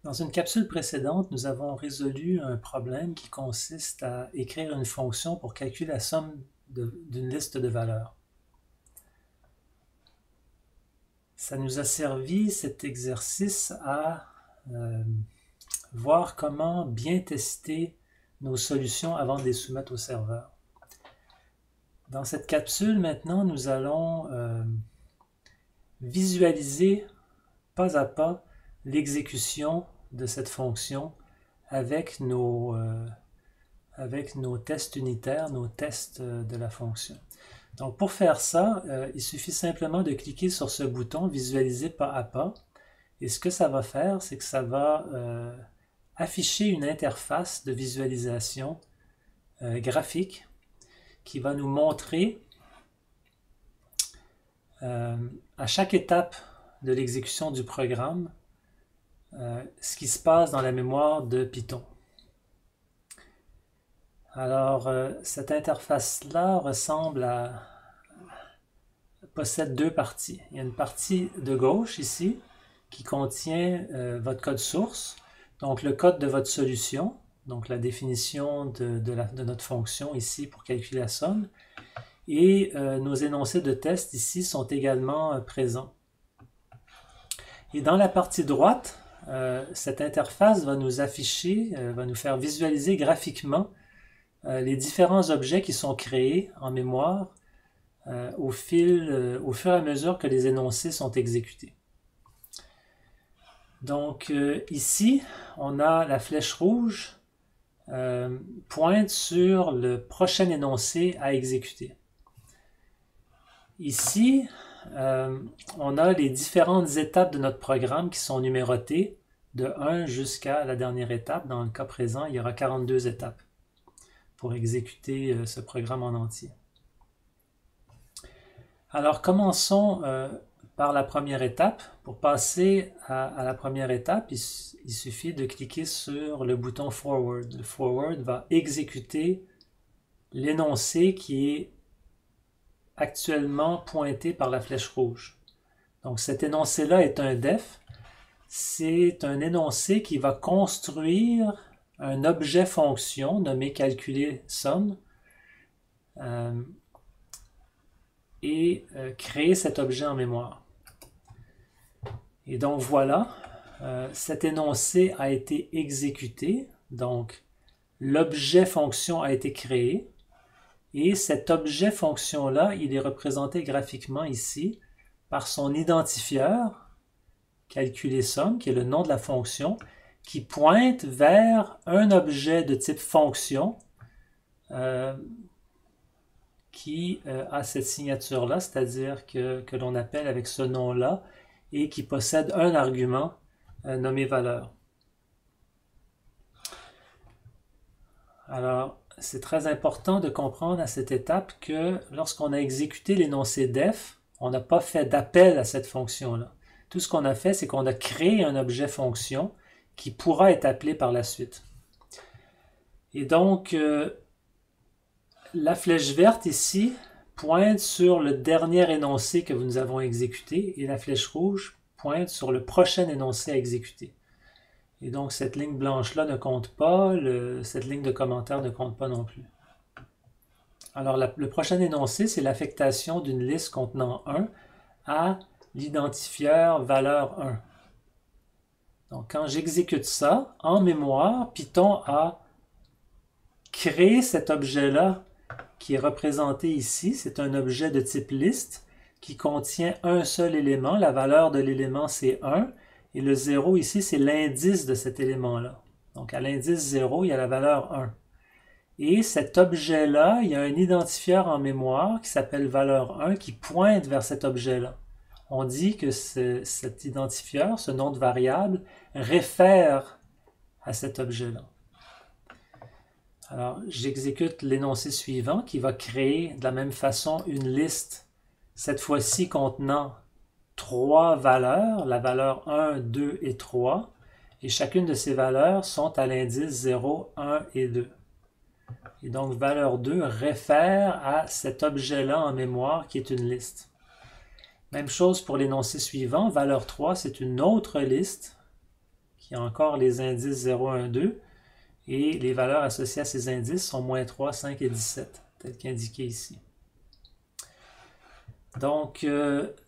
Dans une capsule précédente, nous avons résolu un problème qui consiste à écrire une fonction pour calculer la somme d'une liste de valeurs. Ça nous a servi, cet exercice, à voir comment bien tester nos solutions avant de les soumettre au serveur. Dans cette capsule, maintenant, nous allons visualiser pas à pas l'exécution de cette fonction avec nos tests unitaires, nos tests de la fonction. Donc pour faire ça, il suffit simplement de cliquer sur ce bouton « Visualiser pas à pas ». Et ce que ça va faire, c'est que ça va afficher une interface de visualisation graphique qui va nous montrer à chaque étape de l'exécution du programme ce qui se passe dans la mémoire de Python. Alors, cette interface-là possède deux parties. Il y a une partie de gauche ici qui contient votre code source, donc le code de votre solution, donc la définition de notre fonction ici pour calculer la somme, et nos énoncés de test ici sont également présents. Et dans la partie droite, cette interface va nous afficher, va nous faire visualiser graphiquement les différents objets qui sont créés en mémoire au fur et à mesure que les énoncés sont exécutés. Donc ici, on a la flèche rouge pointe sur le prochain énoncé à exécuter. Ici, on a les différentes étapes de notre programme qui sont numérotées de 1 jusqu'à la dernière étape. Dans le cas présent, il y aura 42 étapes pour exécuter ce programme en entier. Alors, commençons par la première étape. Pour passer à la première étape, il suffit de cliquer sur le bouton « Forward ». Le « Forward » va exécuter l'énoncé qui est actuellement pointé par la flèche rouge. Donc cet énoncé-là est un def. C'est un énoncé qui va construire un objet fonction nommé calculer somme et créer cet objet en mémoire. Et donc voilà, cet énoncé a été exécuté, donc l'objet fonction a été créé. Et cet objet fonction-là, il est représenté graphiquement ici par son identifieur, calculer somme, qui est le nom de la fonction, qui pointe vers un objet de type fonction qui a cette signature-là, c'est-à-dire que l'on appelle avec ce nom-là et qui possède un argument nommé valeur. Alors, c'est très important de comprendre à cette étape que lorsqu'on a exécuté l'énoncé def, on n'a pas fait d'appel à cette fonction-là. Tout ce qu'on a fait, c'est qu'on a créé un objet fonction qui pourra être appelé par la suite. Et donc, la flèche verte ici pointe sur le dernier énoncé que nous avons exécuté et la flèche rouge pointe sur le prochain énoncé à exécuter. Et donc, cette ligne blanche-là ne compte pas, cette ligne de commentaire ne compte pas non plus. Alors, le prochain énoncé, c'est l'affectation d'une liste contenant 1 à l'identifieur valeur 1. Donc, quand j'exécute ça, en mémoire, Python a créé cet objet-là qui est représenté ici. C'est un objet de type liste qui contient un seul élément. La valeur de l'élément, c'est 1. Et le 0 ici, c'est l'indice de cet élément-là. Donc, à l'indice 0, il y a la valeur 1. Et cet objet-là, il y a un identifieur en mémoire qui s'appelle valeur 1 qui pointe vers cet objet-là. On dit que cet identifieur, ce nom de variable, réfère à cet objet-là. Alors, j'exécute l'énoncé suivant qui va créer de la même façon une liste, cette fois-ci contenant 3 valeurs, la valeur 1, 2 et 3, et chacune de ces valeurs sont à l'indice 0, 1 et 2. Et donc, valeur 2 réfère à cet objet-là en mémoire qui est une liste. Même chose pour l'énoncé suivant, valeur 3, c'est une autre liste qui a encore les indices 0, 1, 2, et les valeurs associées à ces indices sont moins 3, 5 et 17, tel qu'indiqué ici. Donc,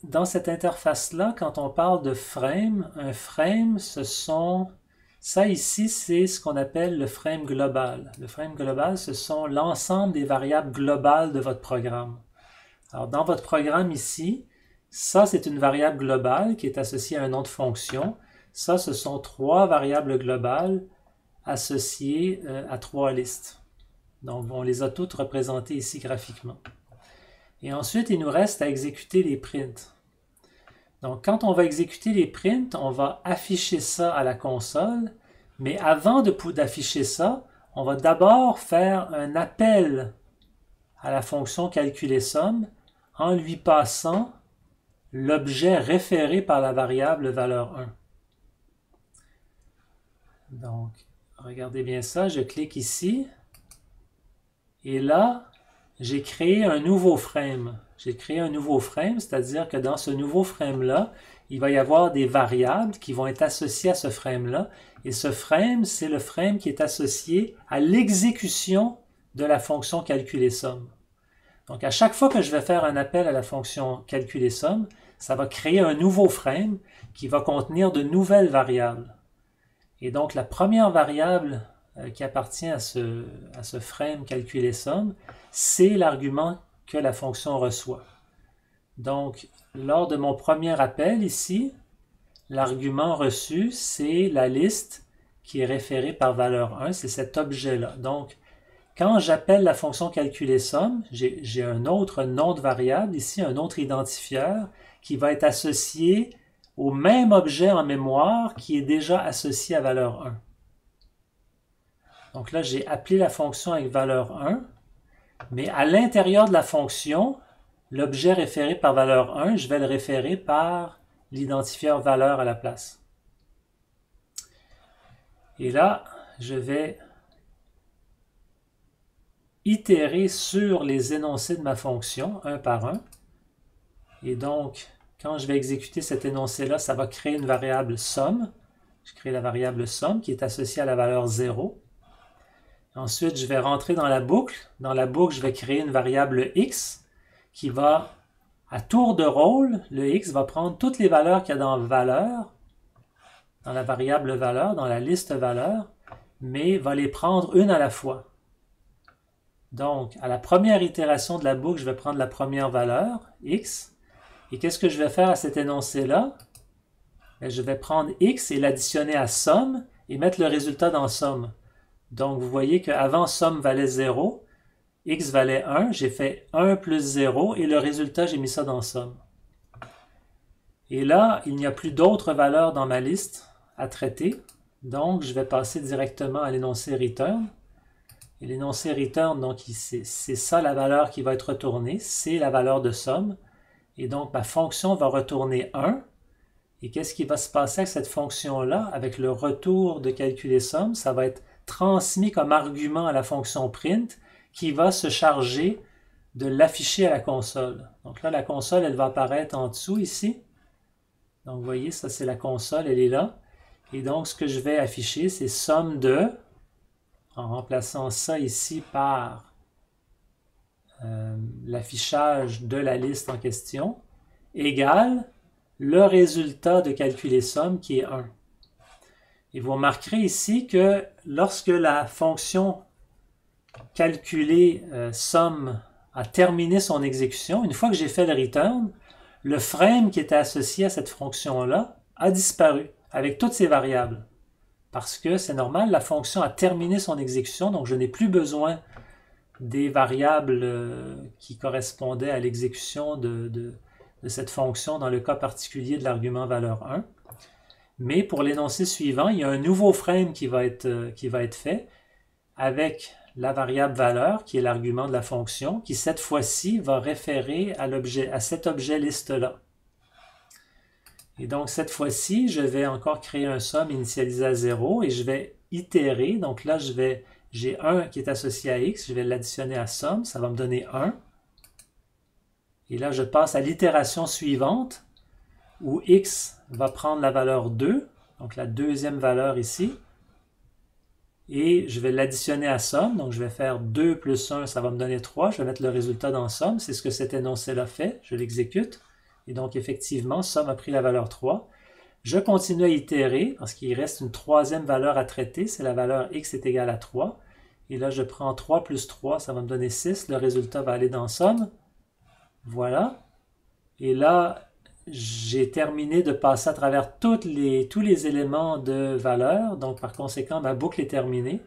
dans cette interface-là, quand on parle de frame, un frame, ça ici, c'est ce qu'on appelle le frame global. Le frame global, ce sont l'ensemble des variables globales de votre programme. Alors, dans votre programme ici, ça, c'est une variable globale qui est associée à un nom de fonction. Ça, ce sont 3 variables globales associées à 3 listes. Donc, on les a toutes représentées ici graphiquement. Et ensuite, il nous reste à exécuter les prints. Donc, quand on va exécuter les prints, on va afficher ça à la console, mais avant d'afficher ça, on va d'abord faire un appel à la fonction calculer somme en lui passant l'objet référé par la variable valeur 1. Donc, regardez bien ça, je clique ici, et là, j'ai créé un nouveau frame. J'ai créé un nouveau frame, c'est-à-dire que dans ce nouveau frame-là, il va y avoir des variables qui vont être associées à ce frame-là. Et ce frame, c'est le frame qui est associé à l'exécution de la fonction calculer somme. Donc, à chaque fois que je vais faire un appel à la fonction calculer somme, ça va créer un nouveau frame qui va contenir de nouvelles variables. Et donc, la première variable qui appartient à ce frame calculer somme, c'est l'argument que la fonction reçoit. Donc, lors de mon premier appel ici, l'argument reçu, c'est la liste qui est référée par valeur 1, c'est cet objet-là. Donc, quand j'appelle la fonction calculer somme, j'ai un autre nom de variable, ici un autre identifieur, qui va être associé au même objet en mémoire qui est déjà associé à valeur 1. Donc là, j'ai appelé la fonction avec valeur 1, mais à l'intérieur de la fonction, l'objet référé par valeur 1, je vais le référer par l'identifieur valeur à la place. Et là, je vais itérer sur les énoncés de ma fonction, un par un. Et donc, quand je vais exécuter cet énoncé-là, ça va créer une variable somme. Je crée la variable somme qui est associée à la valeur 0. Ensuite, je vais rentrer dans la boucle. Dans la boucle, je vais créer une variable x qui va, à tour de rôle, le x va prendre toutes les valeurs qu'il y a dans valeur, dans la variable valeur, dans la liste valeur, mais va les prendre une à la fois. Donc, à la première itération de la boucle, je vais prendre la première valeur, x, et qu'est-ce que je vais faire à cet énoncé-là? Je vais prendre x et l'additionner à somme et mettre le résultat dans somme. Donc, vous voyez qu'avant somme valait 0, x valait 1, j'ai fait 1 plus 0 et le résultat, j'ai mis ça dans somme. Et là, il n'y a plus d'autres valeurs dans ma liste à traiter, donc je vais passer directement à l'énoncé return. Et l'énoncé return, donc c'est ça la valeur qui va être retournée, c'est la valeur de somme. Et donc ma fonction va retourner 1. Et qu'est-ce qui va se passer avec cette fonction-là? Avec le retour de calculer somme, ça va être transmis comme argument à la fonction print qui va se charger de l'afficher à la console. Donc là, la console, elle va apparaître en dessous ici. Donc vous voyez, ça c'est la console, elle est là. Et donc ce que je vais afficher, c'est somme de, en remplaçant ça ici par l'affichage de la liste en question, égale le résultat de calculer somme qui est 1. Et vous remarquerez ici que lorsque la fonction calculer somme a terminé son exécution, une fois que j'ai fait le return, le frame qui était associé à cette fonction-là a disparu avec toutes ces variables. Parce que c'est normal, la fonction a terminé son exécution, donc je n'ai plus besoin des variables qui correspondaient à l'exécution de cette fonction dans le cas particulier de l'argument valeur 1. Mais pour l'énoncé suivant, il y a un nouveau frame qui va être fait avec la variable valeur, qui est l'argument de la fonction, qui cette fois-ci va référer à cet objet liste-là. Et donc cette fois-ci, je vais encore créer un somme initialisé à 0 et je vais itérer. Donc là, j'ai 1 qui est associé à x, je vais l'additionner à somme, ça va me donner 1. Et là, je passe à l'itération suivante où x va prendre la valeur 2 donc la deuxième valeur ici, et je vais l'additionner à somme, donc je vais faire 2 plus 1, ça va me donner 3, je vais mettre le résultat dans somme, c'est ce que cet énoncé-là fait, je l'exécute, et donc effectivement, somme a pris la valeur 3. Je continue à itérer, parce qu'il reste une troisième valeur à traiter, c'est la valeur x est égale à 3, et là je prends 3 plus 3, ça va me donner 6, le résultat va aller dans somme, voilà, et là, j'ai terminé de passer à travers tous les éléments de valeur, donc par conséquent, ma boucle est terminée.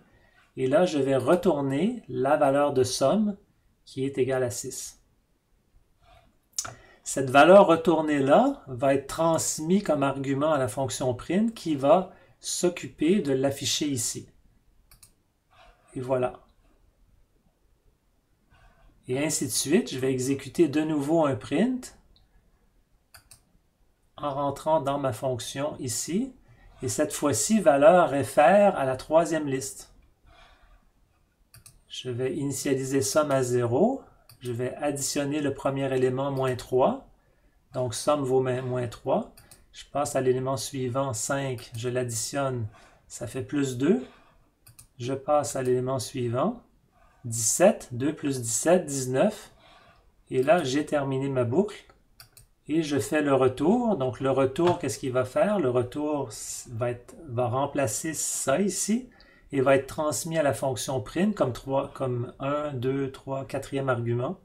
Et là, je vais retourner la valeur de somme qui est égale à 6. Cette valeur retournée-là va être transmise comme argument à la fonction print qui va s'occuper de l'afficher ici. Et voilà. Et ainsi de suite, je vais exécuter de nouveau un print en rentrant dans ma fonction ici, et cette fois-ci, valeur réfère à la troisième liste. Je vais initialiser somme à 0, je vais additionner le premier élément, moins 3, donc somme vaut moins 3, je passe à l'élément suivant, 5, je l'additionne, ça fait plus 2, je passe à l'élément suivant, 17, 2 plus 17, 19, et là j'ai terminé ma boucle. Et je fais le retour. Donc le retour, qu'est-ce qu'il va faire? Le retour va remplacer ça ici et va être transmis à la fonction print comme 1, 2, 3, 4e argument.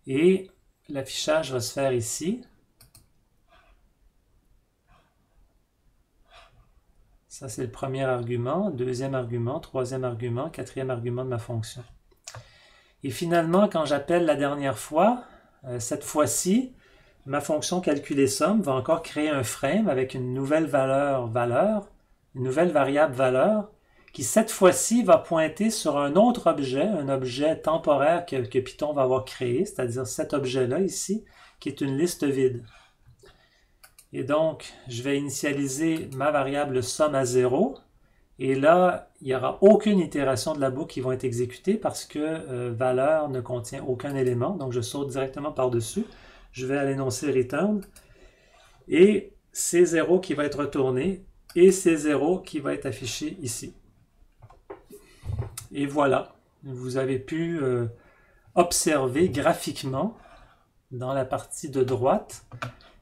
Et l'affichage va se faire ici. Ça, c'est le premier argument, deuxième argument, troisième argument, quatrième argument de ma fonction. Et finalement, quand j'appelle la dernière fois, cette fois-ci, ma fonction calculer somme va encore créer un frame avec une nouvelle valeur, une nouvelle variable valeur, qui cette fois-ci va pointer sur un autre objet, un objet temporaire que Python va avoir créé, c'est-à-dire cet objet-là ici, qui est une liste vide. Et donc, je vais initialiser ma variable somme à 0, et là, il n'y aura aucune itération de la boucle qui va être exécutée parce que valeur ne contient aucun élément, donc je saute directement par-dessus. Je vais à l'énoncé return, et c'est 0 qui va être retourné, et c'est 0 qui va être affiché ici. Et voilà, vous avez pu observer graphiquement, dans la partie de droite,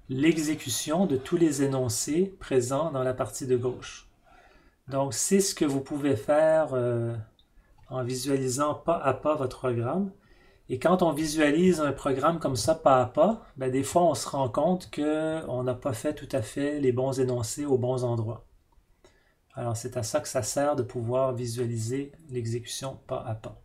l'exécution de tous les énoncés présents dans la partie de gauche. Donc c'est ce que vous pouvez faire en visualisant pas à pas votre programme. Et quand on visualise un programme comme ça pas à pas, ben des fois on se rend compte qu'on n'a pas fait tout à fait les bons énoncés aux bons endroits. Alors c'est à ça que ça sert de pouvoir visualiser l'exécution pas à pas.